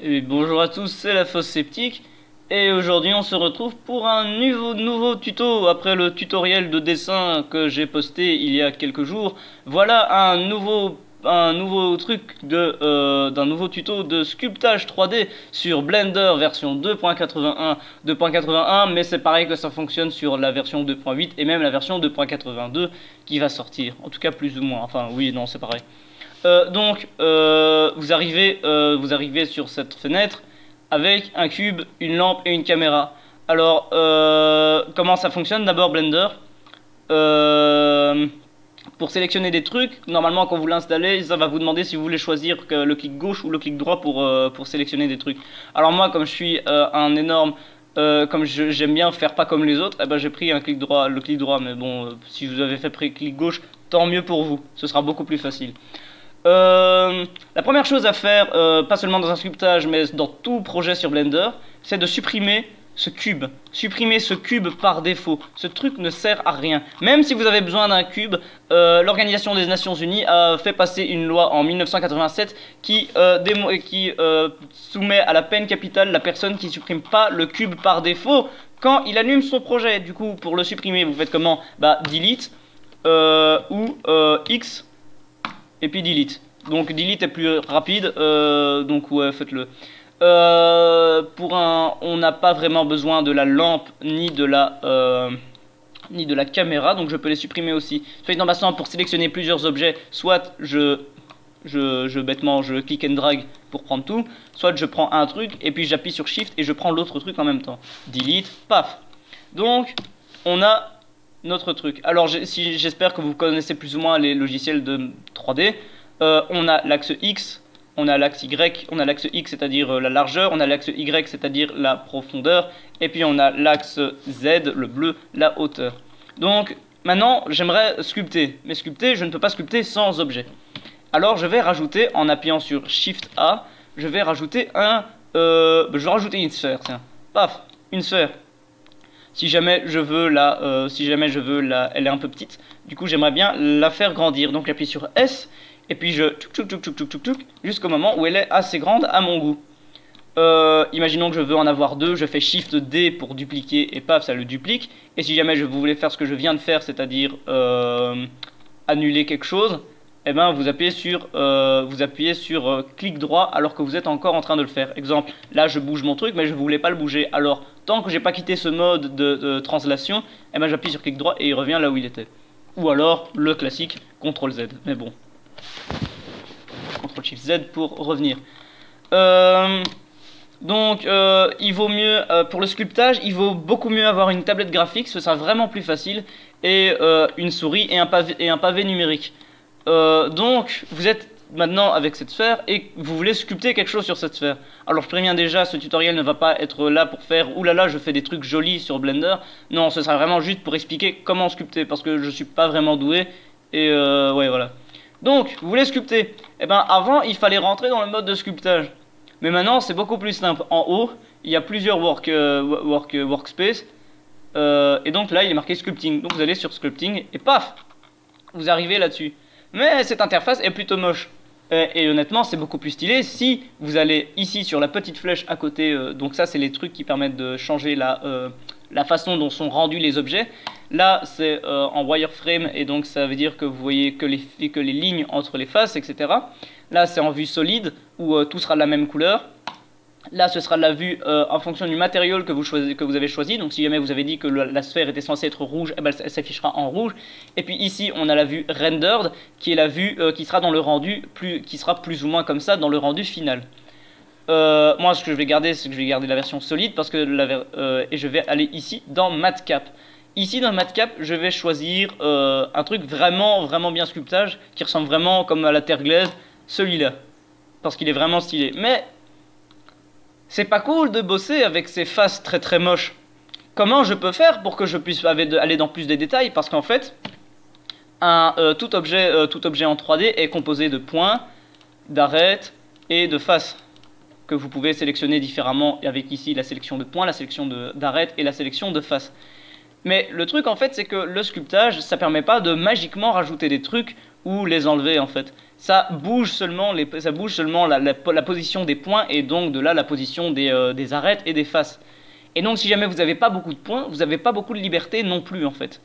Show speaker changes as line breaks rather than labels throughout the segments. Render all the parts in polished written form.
Et bonjour à tous, c'est la Fosse Sceptique et aujourd'hui on se retrouve pour un nouveau tuto après le tutoriel de dessin que j'ai posté il y a quelques jours. Voilà un nouveau truc d'un nouveau tuto de sculptage 3D sur Blender version 2.81 mais c'est pareil que ça fonctionne sur la version 2.8 et même la version 2.82 qui va sortir, en tout cas plus ou moins, enfin oui non c'est pareil. Vous arrivez sur cette fenêtre avec un cube, une lampe et une caméra. Alors, comment ça fonctionne? D'abord Blender. Pour sélectionner des trucs, normalement quand vous l'installez, ça va vous demander si vous voulez choisir le clic gauche ou le clic droit pour sélectionner des trucs. Alors moi, comme je suis un énorme... comme j'aime bien faire pas comme les autres, eh ben, j'ai pris le clic droit, mais bon, si vous avez fait clic gauche, tant mieux pour vous, ce sera beaucoup plus facile. La première chose à faire, pas seulement dans un sculptage, mais dans tout projet sur Blender, c'est de supprimer ce cube. Supprimer ce cube par défaut. Ce truc ne sert à rien. Même si vous avez besoin d'un cube, l'Organisation des Nations Unies a fait passer une loi en 1987 qui soumet à la peine capitale la personne qui supprime pas le cube par défaut quand il allume son projet. Du coup, pour le supprimer, vous faites comment? Bah, delete ou X et puis delete. Donc delete est plus rapide, donc ouais, faites-le. On n'a pas vraiment besoin de la lampe ni de la caméra, donc je peux les supprimer aussi. Soit en passant, pour sélectionner plusieurs objets, soit bêtement je click and drag pour prendre tout, soit je prends un truc et puis j'appuie sur shift et je prends l'autre truc en même temps. Delete, paf. Donc on a notre truc. Alors j'espère que vous connaissez plus ou moins les logiciels de 3D. On a l'axe X, on a l'axe Y, on a l'axe X c'est-à-dire la largeur, on a l'axe Y c'est-à-dire la profondeur, et puis on a l'axe Z, le bleu, la hauteur. Donc maintenant j'aimerais sculpter, mais sculpter, je ne peux pas sculpter sans objet. Alors je vais rajouter, en appuyant sur Shift A, je vais rajouter une sphère, tiens, paf, une sphère. Si jamais je veux elle est un peu petite, du coup j'aimerais bien la faire grandir. Donc j'appuie sur S et puis je jusqu'au moment où elle est assez grande à mon goût. Imaginons que je veux en avoir deux, je fais Shift D pour dupliquer et paf ça le duplique. Et si jamais vous voulez faire ce que je viens de faire, c'est-à-dire annuler quelque chose, eh ben vous appuyez sur clic droit alors que vous êtes encore en train de le faire. Exemple, là je bouge mon truc mais je ne voulais pas le bouger. Alors tant que j'ai pas quitté ce mode de translation, eh ben j'appuie sur clic droit et il revient là où il était. Ou alors le classique CTRL Z. Mais bon, CTRL SHIFT Z pour revenir. Il vaut mieux pour le sculptage, il vaut beaucoup mieux avoir une tablette graphique, ce sera vraiment plus facile, et une souris et un pavé numérique. Donc vous êtes maintenant avec cette sphère et vous voulez sculpter quelque chose sur cette sphère. Alors je préviens déjà, ce tutoriel ne va pas être là pour faire oulala je fais des trucs jolis sur Blender. Non, ce sera vraiment juste pour expliquer comment sculpter parce que je suis pas vraiment doué et ouais voilà. Donc vous voulez sculpter, et ben avant il fallait rentrer dans le mode de sculptage. Mais maintenant c'est beaucoup plus simple. En haut il y a plusieurs workspace et donc là il est marqué sculpting. Donc vous allez sur sculpting et paf, vous arrivez là-dessus. Mais cette interface est plutôt moche. Et honnêtement, c'est beaucoup plus stylé si vous allez ici sur la petite flèche à côté. Donc ça, c'est les trucs qui permettent de changer la façon dont sont rendus les objets. Là, c'est en wireframe et donc ça veut dire que vous voyez que les lignes entre les faces, etc. Là, c'est en vue solide où tout sera de la même couleur. Là, ce sera la vue en fonction du matériau que vous avez choisi. Donc, si jamais vous avez dit que la sphère était censée être rouge, eh ben, elle s'affichera en rouge. Et puis ici, on a la vue rendered, qui est la vue qui sera dans le rendu, qui sera plus ou moins comme ça dans le rendu final. Moi, ce que je vais garder, c'est que je vais garder la version solide parce que et je vais aller ici dans Matcap. Ici dans Matcap, je vais choisir un truc vraiment bien sculptage qui ressemble vraiment comme à la terre glaise, celui-là, parce qu'il est vraiment stylé. Mais c'est pas cool de bosser avec ces faces très moches. Comment je peux faire pour que je puisse aller dans plus de détails? Parce qu'en fait, tout objet en 3D est composé de points, d'arêtes et de faces que vous pouvez sélectionner différemment avec ici la sélection de points, la sélection d'arêtes et la sélection de faces. Mais le truc en fait c'est que le sculptage ça permet pas de magiquement rajouter des trucs ou les enlever en fait. ça bouge seulement, la position des points et donc de là la position des arêtes et des faces. Et donc si jamais vous n'avez pas beaucoup de points, vous n'avez pas beaucoup de liberté non plus en fait.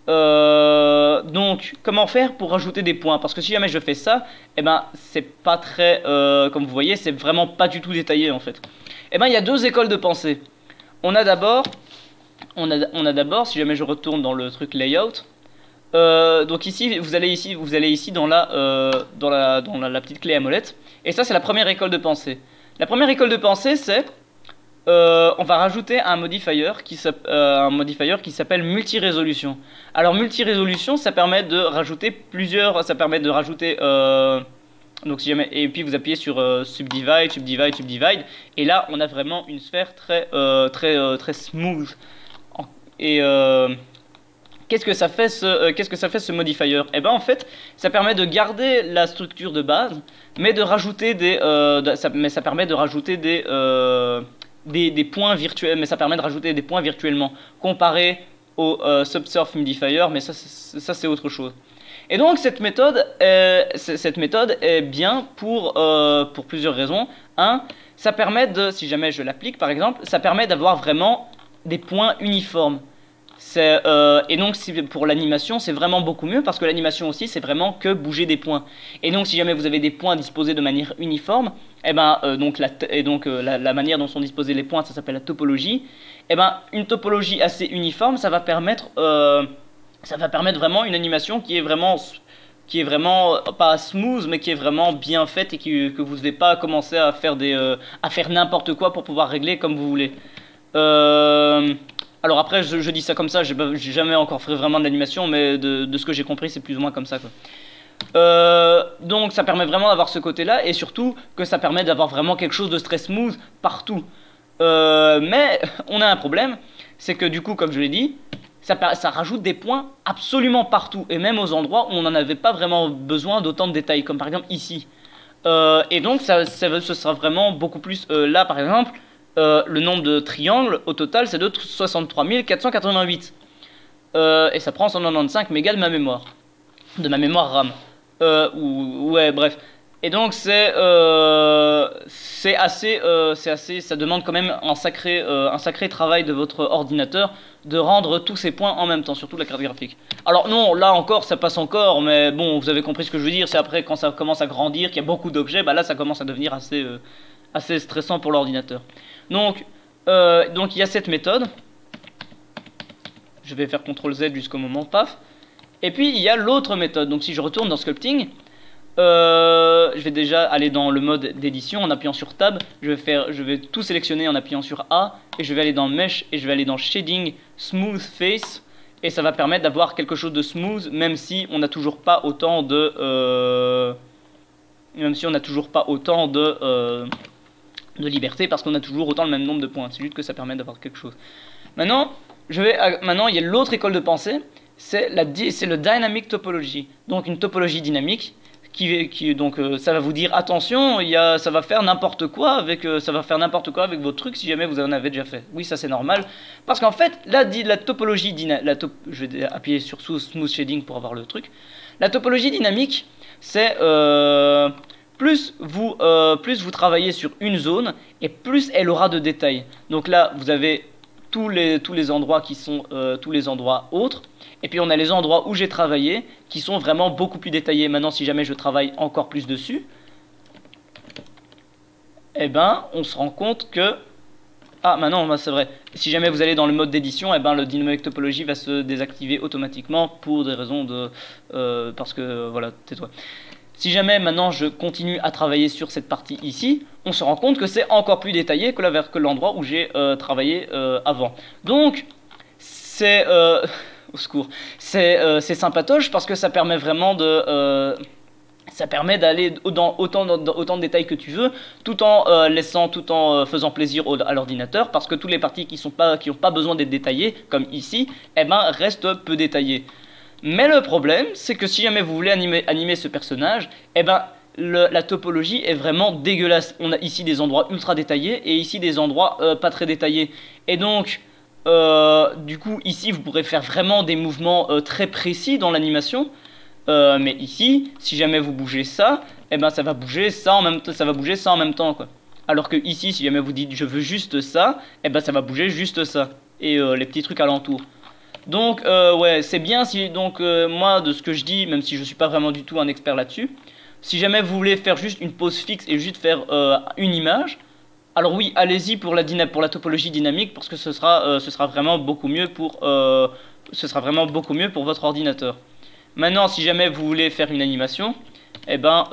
Donc comment faire pour rajouter des points? Parce que si jamais je fais ça, eh ben c'est pas très, comme vous voyez, c'est vraiment pas du tout détaillé en fait. Eh ben il y a deux écoles de pensée. On a d'abord, si jamais je retourne dans le truc layout, donc ici vous allez ici dans la petite clé à molette. Et ça c'est la première école de pensée. La première école de pensée c'est on va rajouter un modifier qui s'appelle multi-résolution. Alors multi-résolution, ça permet de rajouter donc si jamais, et puis vous appuyez sur subdivide, subdivide, subdivide, et là on a vraiment une sphère très smooth. Et qu'est-ce que ça fait ce modifier? Eh ben en fait, ça permet de garder la structure de base, mais de rajouter ça permet de rajouter des points virtuels, mais ça permet de rajouter des points virtuellement comparé au subsurf modifier, mais ça c'est autre chose. Et donc cette méthode est bien pour plusieurs raisons. Un, ça permet de, si jamais je l'applique par exemple, ça permet d'avoir vraiment des points uniformes. Et donc pour l'animation c'est vraiment beaucoup mieux parce que l'animation aussi c'est vraiment que bouger des points. Et donc si jamais vous avez des points disposés de manière uniforme, et ben la manière dont sont disposés les points, ça s'appelle la topologie. Et ben une topologie assez uniforme, ça va permettre vraiment une animation qui est vraiment pas smooth mais qui est vraiment bien faite et que vous ne devez pas commencer à faire n'importe quoi pour pouvoir régler comme vous voulez. Alors après je dis ça comme ça, j'ai jamais encore fait vraiment de l'animation, mais de ce que j'ai compris c'est plus ou moins comme ça quoi. Donc ça permet vraiment d'avoir ce côté là et surtout que ça permet d'avoir vraiment quelque chose de très smooth partout. Mais on a un problème, c'est que du coup comme je l'ai dit, ça rajoute des points absolument partout et même aux endroits où on n'en avait pas vraiment besoin d'autant de détails, comme par exemple ici. Et donc ce sera vraiment beaucoup plus là par exemple. Le nombre de triangles au total c'est de 63 488 et ça prend 195 mégas de ma mémoire RAM. Ouais bref. Et donc ça demande quand même un sacré travail de votre ordinateur de rendre tous ces points en même temps, surtout la carte graphique. Alors non, là encore ça passe encore, mais bon vous avez compris ce que je veux dire. C'est après quand ça commence à grandir, qu'il y a beaucoup d'objets, bah là ça commence à devenir assez stressant pour l'ordinateur. Donc il y a cette méthode. Je vais faire CTRL Z jusqu'au moment paf. Et puis il y a l'autre méthode. Donc si je retourne dans Sculpting, je vais déjà aller dans le mode d'édition en appuyant sur Tab. Je vais tout sélectionner en appuyant sur A et je vais aller dans Mesh et je vais aller dans Shading Smooth Face et ça va permettre d'avoir quelque chose de smooth même si on n'a toujours pas autant de liberté parce qu'on a toujours autant le même nombre de points. C'est juste que ça permet d'avoir quelque chose. Maintenant, il y a l'autre école de pensée, c'est le Dynamic Topology. Donc une topologie dynamique donc ça va vous dire attention, ça va faire n'importe quoi avec vos trucs si jamais vous en avez déjà fait. Oui, ça c'est normal parce qu'en fait la topologie je vais appuyer sur Smooth Shading pour avoir le truc. La topologie dynamique, c'est plus vous travaillez sur une zone et plus elle aura de détails. Donc là vous avez tous les endroits qui sont tous les endroits autres. Et puis on a les endroits où j'ai travaillé qui sont vraiment beaucoup plus détaillés. Maintenant si jamais je travaille encore plus dessus, eh ben on se rend compte que maintenant c'est vrai, si jamais vous allez dans le mode d'édition, eh ben le Dynamic Topology va se désactiver automatiquement pour des raisons parce que voilà, tais-toi. Si jamais maintenant je continue à travailler sur cette partie ici, on se rend compte que c'est encore plus détaillé que l'endroit où j'ai travaillé avant. Donc c'est au secours, c'est sympatoche parce que ça permet vraiment d'aller dans autant de détails que tu veux, tout en faisant plaisir à l'ordinateur, parce que toutes les parties qui n'ont pas besoin d'être détaillées, comme ici, eh ben restent peu détaillées. Mais le problème, c'est que si jamais vous voulez animer ce personnage, eh ben la topologie est vraiment dégueulasse. On a ici des endroits ultra détaillés et ici des endroits pas très détaillés. Et donc du coup ici vous pourrez faire vraiment des mouvements très précis dans l'animation, Mais ici, si jamais vous bougez ça, et ben ça va bouger ça en même temps, ça va bouger ça en même temps quoi. Alors que ici, si jamais vous dites je veux juste ça, et ben ça va bouger juste ça et les petits trucs alentours. Donc ouais, c'est bien si donc moi de ce que je dis, même si je suis pas vraiment du tout un expert là-dessus, si jamais vous voulez faire juste une pose fixe et juste faire une image, alors oui, allez-y pour la topologie dynamique parce que ce sera vraiment beaucoup mieux pour votre ordinateur. Maintenant, si jamais vous voulez faire une animation, eh ben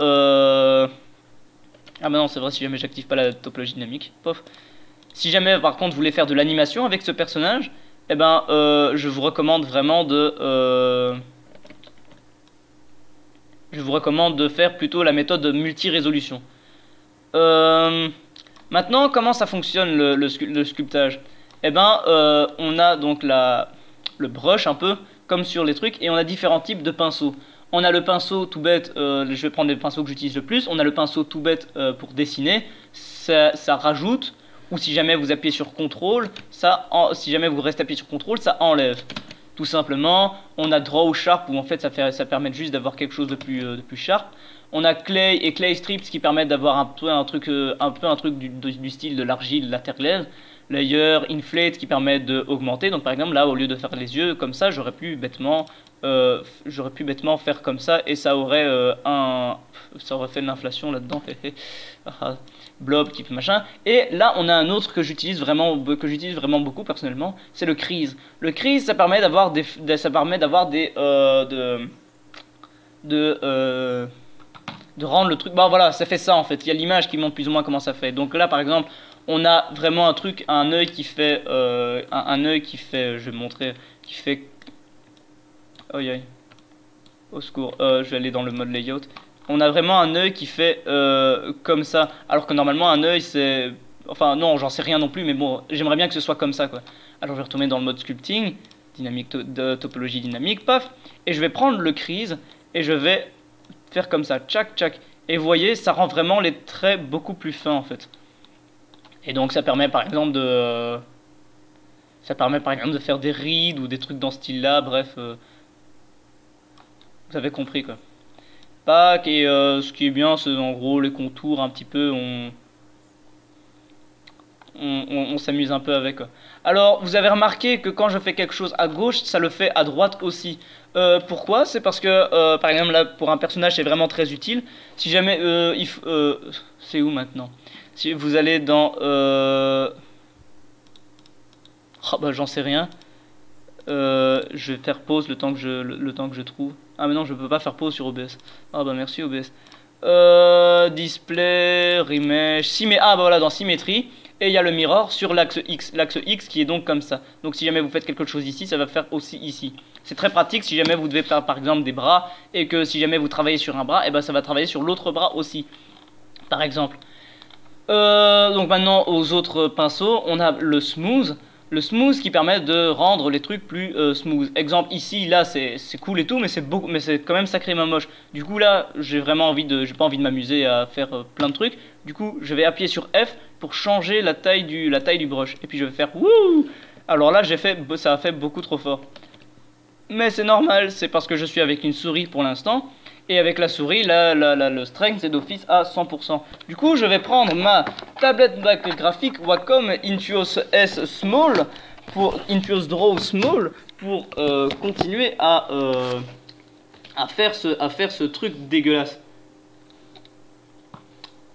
ah bah non, c'est vrai, si jamais j'active pas la topologie dynamique, pof. Si jamais par contre vous voulez faire de l'animation avec ce personnage, eh ben je vous recommande vraiment de faire plutôt la méthode multi-résolution. Maintenant, comment ça fonctionne le sculptage? Eh ben on a donc le brush un peu comme sur les trucs et on a différents types de pinceaux. On a le pinceau tout bête, je vais prendre les pinceaux que j'utilise le plus. On a le pinceau tout bête pour dessiner, ça rajoute, ou si jamais vous appuyez sur CTRL, si jamais vous restez appuyé sur CTRL, ça enlève. Tout simplement, on a Draw Sharp où en fait ça permet juste d'avoir quelque chose de plus sharp. On a Clay et Clay Strips qui permettent d'avoir un peu un truc du style de l'argile laterale. Layer, Inflate qui permet d'augmenter. Donc par exemple là, au lieu de faire les yeux comme ça, j'aurais pu bêtement faire comme ça et ça aurait fait de l'inflation là-dedans. Blob qui fait machin. Et là on a un autre que j'utilise vraiment beaucoup personnellement, c'est le crease. Le crease ça permet d'avoir de rendre le truc, bah voilà, ça fait ça en fait, il y a l'image qui montre plus ou moins comment ça fait. Donc là par exemple on a vraiment un œil qui fait je vais montrer, qui fait, oh aïe, au secours, je vais aller dans le mode layout. On a vraiment un œil qui fait comme ça, alors que normalement un œil c'est, enfin non, j'en sais rien non plus, mais bon, j'aimerais bien que ce soit comme ça quoi. Alors je vais retourner dans le mode sculpting, dynamique topologie dynamique, paf, et je vais prendre le crease et je vais faire comme ça, tchac tchac, et vous voyez, ça rend vraiment les traits beaucoup plus fins en fait. Et donc ça permet par exemple de faire des rides ou des trucs dans ce style là, bref, vous avez compris quoi. Pack, et ce qui est bien c'est en gros les contours un petit peu, on s'amuse un peu avec quoi. Alors vous avez remarqué que quand je fais quelque chose à gauche, ça le fait à droite aussi. Pourquoi? C'est parce que par exemple là pour un personnage c'est vraiment très utile. Si jamais c'est où maintenant? Si vous allez dans oh, bah j'en sais rien. Je vais faire pause le temps que je trouve. Ah mais non, je peux pas faire pause sur OBS. Ah bah merci OBS. Display, remesh, ah bah voilà, dans symétrie. Et il y a le mirror sur l'axe X qui est donc comme ça. Donc si jamais vous faites quelque chose ici, ça va faire aussi ici. C'est très pratique si jamais vous devez faire par exemple des bras et que si jamais vous travaillez sur un bras, et ben ça va travailler sur l'autre bras aussi. Par exemple. Donc maintenant aux autres pinceaux, on a le smooth. Le smooth qui permet de rendre les trucs plus smooth. Exemple ici, là c'est cool et tout, mais c'est quand même sacrément moche. Du coup là, j'ai pas envie de m'amuser à faire plein de trucs. Du coup, je vais appuyer sur F pour changer la taille du brush. Et puis je vais faire wouh. Alors là, ça a fait beaucoup trop fort. Mais c'est normal, c'est parce que je suis avec une souris pour l'instant. Et avec la souris, le strength est d'office à 100%. Du coup, je vais prendre ma tablette graphique Wacom Intuos S Small, Intuos Draw Small, pour continuer à faire ce truc dégueulasse.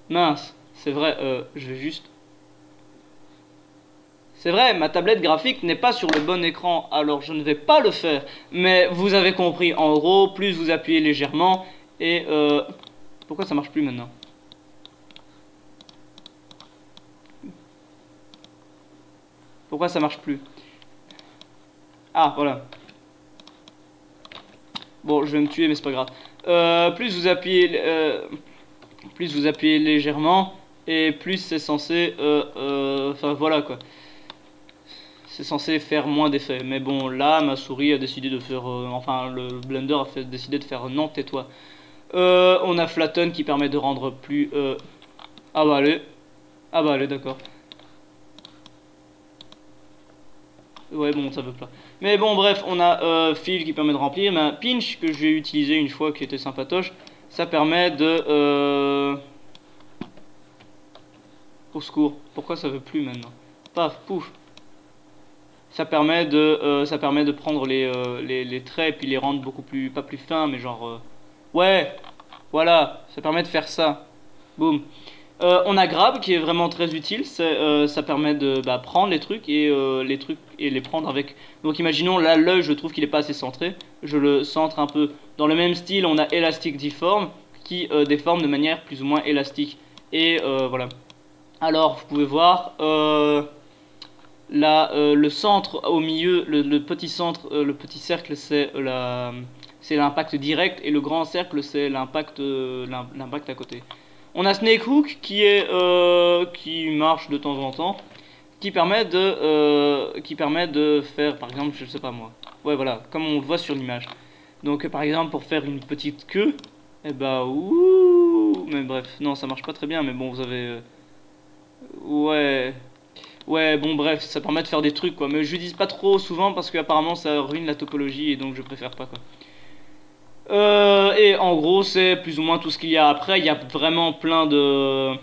Mince, c'est vrai, je vais juste... C'est vrai, ma tablette graphique n'est pas sur le bon écran, alors je ne vais pas le faire. Mais vous avez compris, en gros, plus vous appuyez légèrement, et... Pourquoi ça marche plus maintenant? Pourquoi ça marche plus? Ah, voilà. Bon, je vais me tuer, mais c'est pas grave. Plus vous appuyez légèrement, et plus c'est censé... Enfin, voilà, quoi. C'est censé faire moins d'effet. Mais bon, là, ma souris a décidé de faire... enfin, le Blender a décidé de faire non, tais-toi. On a Flatten qui permet de rendre plus... Ah bah allez. Ah bah allez, d'accord. Ouais, bon, ça veut pas. Mais bon, bref, on a fill qui permet de remplir, mais un pinch que j'ai utilisé une fois qui était sympatoche, ça permet de... Au secours, pourquoi ça veut plus maintenant? Paf, pouf. Ça permet de prendre les traits et puis les rendre beaucoup plus, pas plus fins, mais genre... ouais, voilà, ça permet de faire ça. Boum. On a grab qui est vraiment très utile, ça permet de prendre les trucs et les prendre avec. Donc imaginons là l'œil, je trouve qu'il est pas assez centré, je le centre un peu. Dans le même style, on a elastic deform qui déforme de manière plus ou moins élastique. Et voilà. Alors vous pouvez voir là le centre au milieu, le petit centre, le petit cercle c'est l'impact direct et le grand cercle c'est l'impact à côté. On a Snake Hook qui marche de temps en temps, qui permet de faire, par exemple, je sais pas moi. Ouais, voilà, comme on le voit sur l'image. Donc, par exemple, pour faire une petite queue, eh bah, ouh, mais bref, non, ça marche pas très bien, mais bon, vous avez, ouais, ouais, bon, bref, ça permet de faire des trucs, quoi. Mais je l'utilise pas trop souvent parce qu'apparemment ça ruine la topologie et donc je préfère pas, quoi. Et en gros, c'est plus ou moins tout ce qu'il y a. Après, il y a vraiment plein de...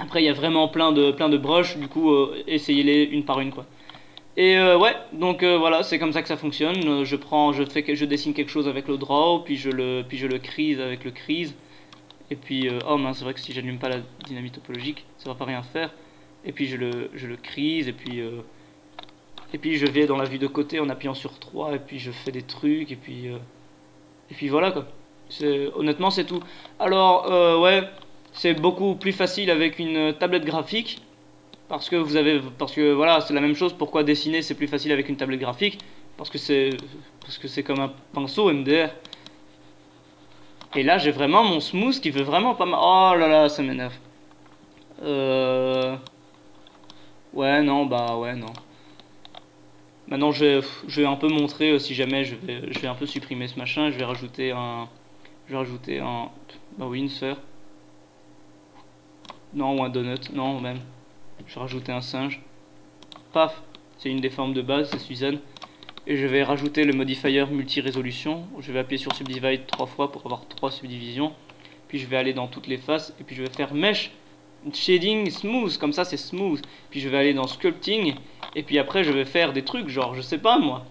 Après, il y a vraiment plein de broches. Du coup, essayez-les une par une, quoi. Et ouais, donc voilà, c'est comme ça que ça fonctionne. Je dessine quelque chose avec le draw, puis je le crease avec le crease. Et puis, oh mince, c'est vrai que si j'allume pas la dynamique topologique, ça va pas rien faire. Et puis je le crease, et puis je vais dans la vue de côté en appuyant sur 3, et puis je fais des trucs, et puis voilà quoi. Honnêtement c'est tout. Alors ouais, c'est beaucoup plus facile avec une tablette graphique. Parce que voilà, c'est la même chose. Pourquoi dessiner c'est plus facile avec une tablette graphique? Parce que c'est comme un pinceau MDR. Et là j'ai vraiment mon smooth qui veut vraiment pas mal. Oh là là, ça m'énerve. Ouais non, bah ouais non. Maintenant je vais un peu montrer si jamais je vais un peu supprimer ce machin, je vais rajouter bah oui, une sphère. Non, ou un donut, non même. Je vais rajouter un singe. Paf, c'est une des formes de base, c'est Suzanne. Et je vais rajouter le modifier multi-résolution. Je vais appuyer sur Subdivide 3 fois pour avoir 3 subdivisions. Puis je vais aller dans toutes les faces et puis je vais faire Mesh Shading Smooth, comme ça c'est smooth. Puis je vais aller dans Sculpting et puis après je vais faire des trucs genre je sais pas moi.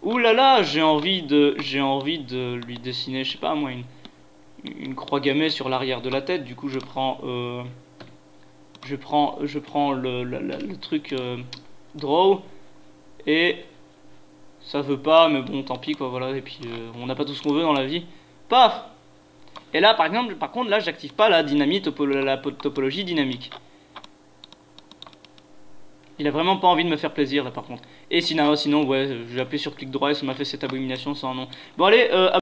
Ouh là là, j'ai envie de lui dessiner, je sais pas moi, une croix gammée sur l'arrière de la tête. Du coup je prends le truc draw et ça veut pas, mais bon tant pis quoi, voilà. Et puis on n'a pas tout ce qu'on veut dans la vie. Paf. Et là par contre là j'active pas la topologie dynamique. Il a vraiment pas envie de me faire plaisir là par contre. Et sinon ouais, j'ai appuyé sur clic droit et ça m'a fait cette abomination sans nom. Bon allez,